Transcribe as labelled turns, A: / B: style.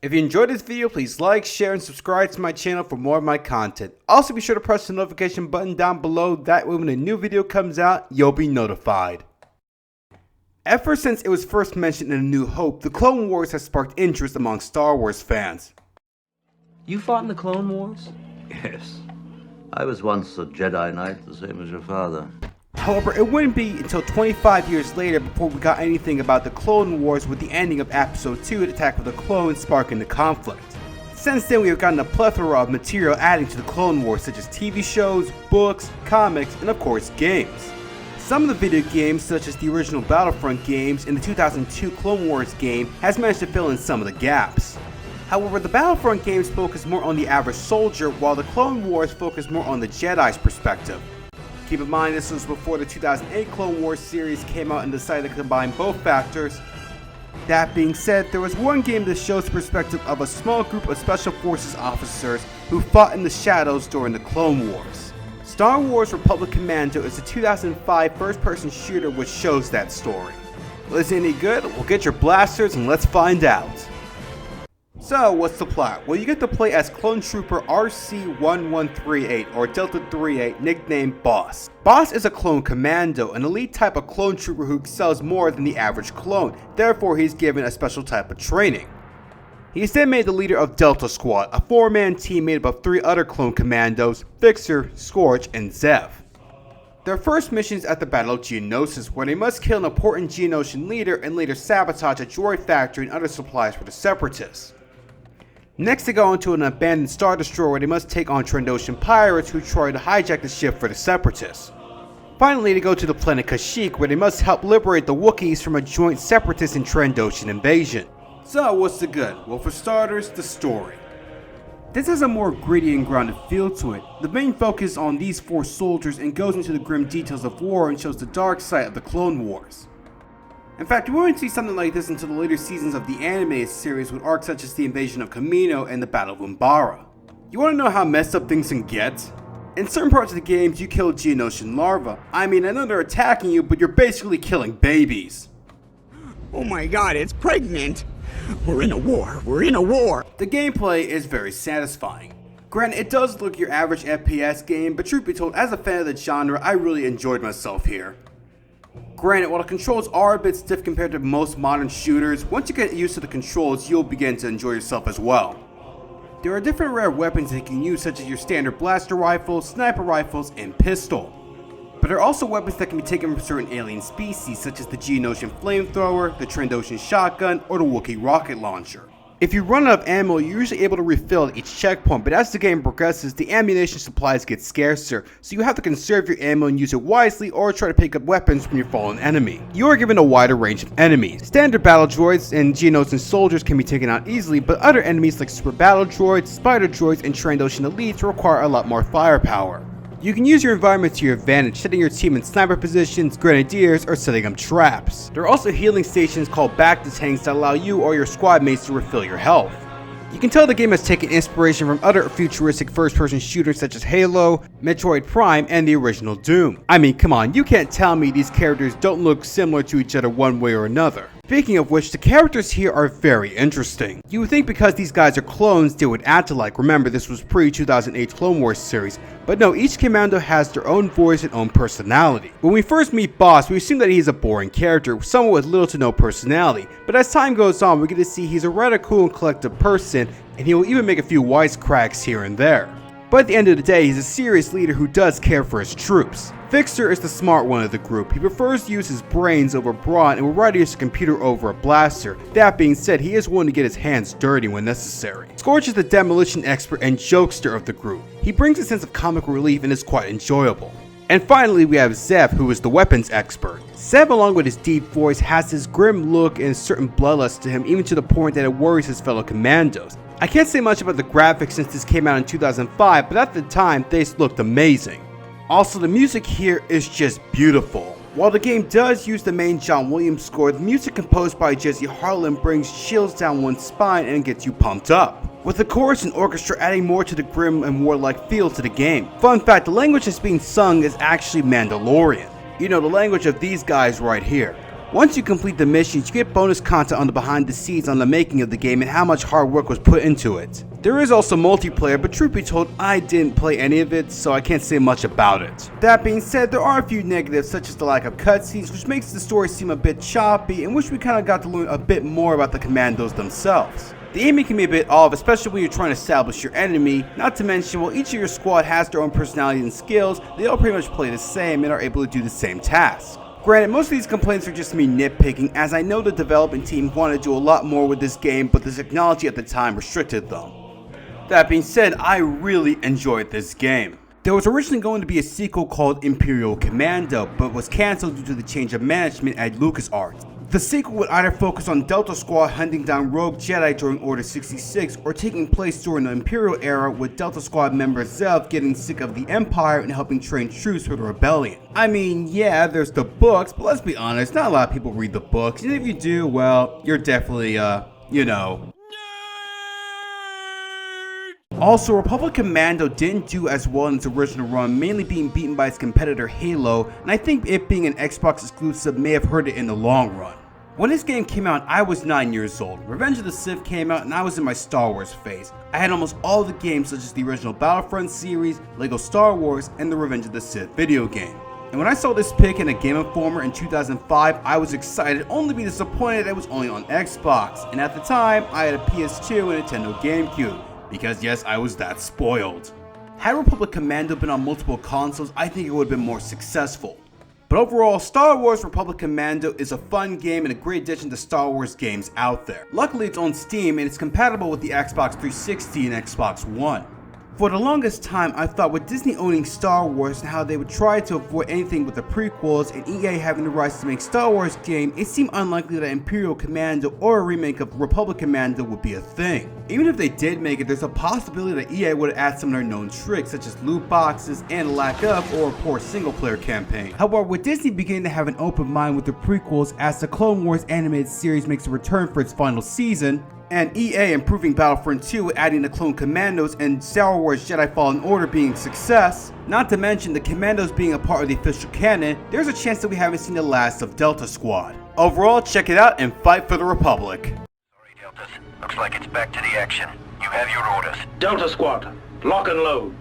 A: If you enjoyed this video, please like, share, and subscribe to my channel for more of my content. Also be sure to press the notification button down below, that way when a new video comes out, you'll be notified. Ever since it was first mentioned in A New Hope, the Clone Wars has sparked interest among Star Wars fans.
B: You fought in the Clone Wars?
C: Yes. I was once a Jedi Knight, the same as your father.
A: However, it wouldn't be until 25 years later before we got anything about the Clone Wars, with the ending of Episode 2, The Attack of the Clones, sparking the conflict. Since then, we have gotten a plethora of material adding to the Clone Wars, such as TV shows, books, comics, and of course games. Some of the video games, such as the original Battlefront games and the 2002 Clone Wars game, has managed to fill in some of the gaps. However, the Battlefront games focus more on the average soldier, while the Clone Wars focus more on the Jedi's perspective. Keep in mind, this was before the 2008 Clone Wars series came out and decided to combine both factors. That being said, there was one game that shows the perspective of a small group of Special Forces officers who fought in the shadows during the Clone Wars. Star Wars Republic Commando is a 2005 first-person shooter which shows that story. Well, is it any good? Well, get your blasters and let's find out. So, what's the plot? Well, you get to play as Clone Trooper RC-1138, or Delta 38, nicknamed Boss. Boss is a clone commando, an elite type of clone trooper who excels more than the average clone, therefore he's given a special type of training. He is then made the leader of Delta Squad, a 4-man team made up of 3 other clone commandos, Fixer, Scorch, and Zev. Their first mission is at the Battle of Geonosis, where they must kill an important Geonosian leader and later sabotage a droid factory and other supplies for the Separatists. Next, they go into an abandoned Star Destroyer where they must take on Trandoshan pirates who try to hijack the ship for the Separatists. Finally, they go to the planet Kashyyyk where they must help liberate the Wookiees from a joint Separatist and Trandoshan invasion. So, what's the good? Well, for starters, the story. This has a more gritty and grounded feel to it. The main focus is on these 4 soldiers and goes into the grim details of war and shows the dark side of the Clone Wars. In fact, we won't see something like this until the later seasons of the animated series with arcs such as the invasion of Commando and the Battle of Umbara. You want to know how messed up things can get? In certain parts of the games, you kill Geonosian larvae. I mean, I know they're attacking you, but you're basically killing babies.
D: Oh my god, it's pregnant! We're in a war! We're in a war!
A: The gameplay is very satisfying. Granted, it does look your average FPS game, but truth be told, as a fan of the genre, I really enjoyed myself here. Granted, while the controls are a bit stiff compared to most modern shooters, once you get used to the controls, you'll begin to enjoy yourself as well. There are different rare weapons that you can use, such as your standard blaster rifles, sniper rifles, and pistol. But there are also weapons that can be taken from certain alien species, such as the Geonosian flamethrower, the Trandoshan shotgun, or the Wookiee rocket launcher. If you run out of ammo, you're usually able to refill at each checkpoint, but as the game progresses, the ammunition supplies get scarcer, so you have to conserve your ammo and use it wisely or try to pick up weapons from your fallen enemy. You are given a wider range of enemies. Standard battle droids and Geonosian soldiers can be taken out easily, but other enemies like super battle droids, spider droids, and Trandoshan elites require a lot more firepower. You can use your environment to your advantage, setting your team in sniper positions, grenadiers, or setting up traps. There are also healing stations called Bacta tanks that allow you or your squad mates to refill your health. You can tell the game has taken inspiration from other futuristic first-person shooters such as Halo, Metroid Prime, and the original Doom. I mean, come on, you can't tell me these characters don't look similar to each other one way or another. Speaking of which, the characters here are very interesting. You would think because these guys are clones, they would act alike. Remember, this was pre-2008 Clone Wars series. But no, each commando has their own voice and own personality. When we first meet Boss, we assume that he's a boring character, someone with little to no personality. But as time goes on, we get to see he's a rather cool and collective person, and he will even make a few wisecracks here and there. But at the end of the day, he's a serious leader who does care for his troops. Fixer is the smart one of the group. He prefers to use his brains over brawn and would rather use a computer over a blaster. That being said, he is willing to get his hands dirty when necessary. Scorch is the demolition expert and jokester of the group. He brings a sense of comic relief and is quite enjoyable. And finally, we have Zev, who is the weapons expert. Zev, along with his deep voice, has this grim look and a certain bloodlust to him, even to the point that it worries his fellow commandos. I can't say much about the graphics since this came out in 2005, but at the time, they looked amazing. Also, the music here is just beautiful. While the game does use the main John Williams score, the music composed by Jesse Harlan brings chills down one's spine and gets you pumped up, with the chorus and orchestra adding more to the grim and warlike feel to the game. Fun fact, the language that's being sung is actually Mandalorian. You know, the language of these guys right here. Once you complete the missions, you get bonus content on the behind the scenes on the making of the game and how much hard work was put into it. There is also multiplayer, but truth be told, I didn't play any of it, so I can't say much about it. That being said, there are a few negatives, such as the lack of cutscenes, which makes the story seem a bit choppy, and wish we kinda got to learn a bit more about the commandos themselves. The aiming can be a bit off, especially when you're trying to establish your enemy, not to mention while each of your squad has their own personality and skills, they all pretty much play the same and are able to do the same tasks. Granted, most of these complaints are just me nitpicking, as I know the development team wanted to do a lot more with this game, but the technology at the time restricted them. That being said, I really enjoyed this game. There was originally going to be a sequel called Imperial Commando, but was cancelled due to the change of management at LucasArts. The sequel would either focus on Delta Squad hunting down rogue Jedi during Order 66, or taking place during the Imperial era with Delta Squad member Zev getting sick of the Empire and helping train troops for the Rebellion. I mean, yeah, there's the books, but let's be honest, not a lot of people read the books, and if you do, well, you're definitely, you know. Also, Republic Commando didn't do as well in its original run, mainly being beaten by its competitor Halo, and I think it being an Xbox exclusive may have hurt it in the long run. When this game came out, I was 9 years old. Revenge of the Sith came out and I was in my Star Wars phase. I had almost all the games such as the original Battlefront series, Lego Star Wars, and the Revenge of the Sith video game. And when I saw this pick in a Game Informer in 2005, I was excited, only to be disappointed that it was only on Xbox. And at the time, I had a PS2 and a Nintendo GameCube, because yes, I was that spoiled. Had Republic Commando been on multiple consoles, I think it would have been more successful. But overall, Star Wars Republic Commando is a fun game and a great addition to Star Wars games out there. Luckily it's on Steam and it's compatible with the Xbox 360 and Xbox One. For the longest time, I thought with Disney owning Star Wars and how they would try to avoid anything with the prequels and EA having the rights to make Star Wars game, it seemed unlikely that Imperial Commando or a remake of Republic Commando would be a thing. Even if they did make it, there's a possibility that EA would add some of their known tricks such as loot boxes and a lack of or a poor single player campaign. However, with Disney beginning to have an open mind with the prequels as the Clone Wars animated series makes a return for its final season, and EA improving Battlefront 2 with adding the Clone Commandos and Star Wars Jedi Fallen Order being a success, not to mention the Commandos being a part of the official canon, there's a chance that we haven't seen the last of Delta Squad. Overall, check it out and fight for the Republic.
E: Sorry, Deltas. Looks like it's back to the action. You have your orders.
F: Delta Squad, lock and load.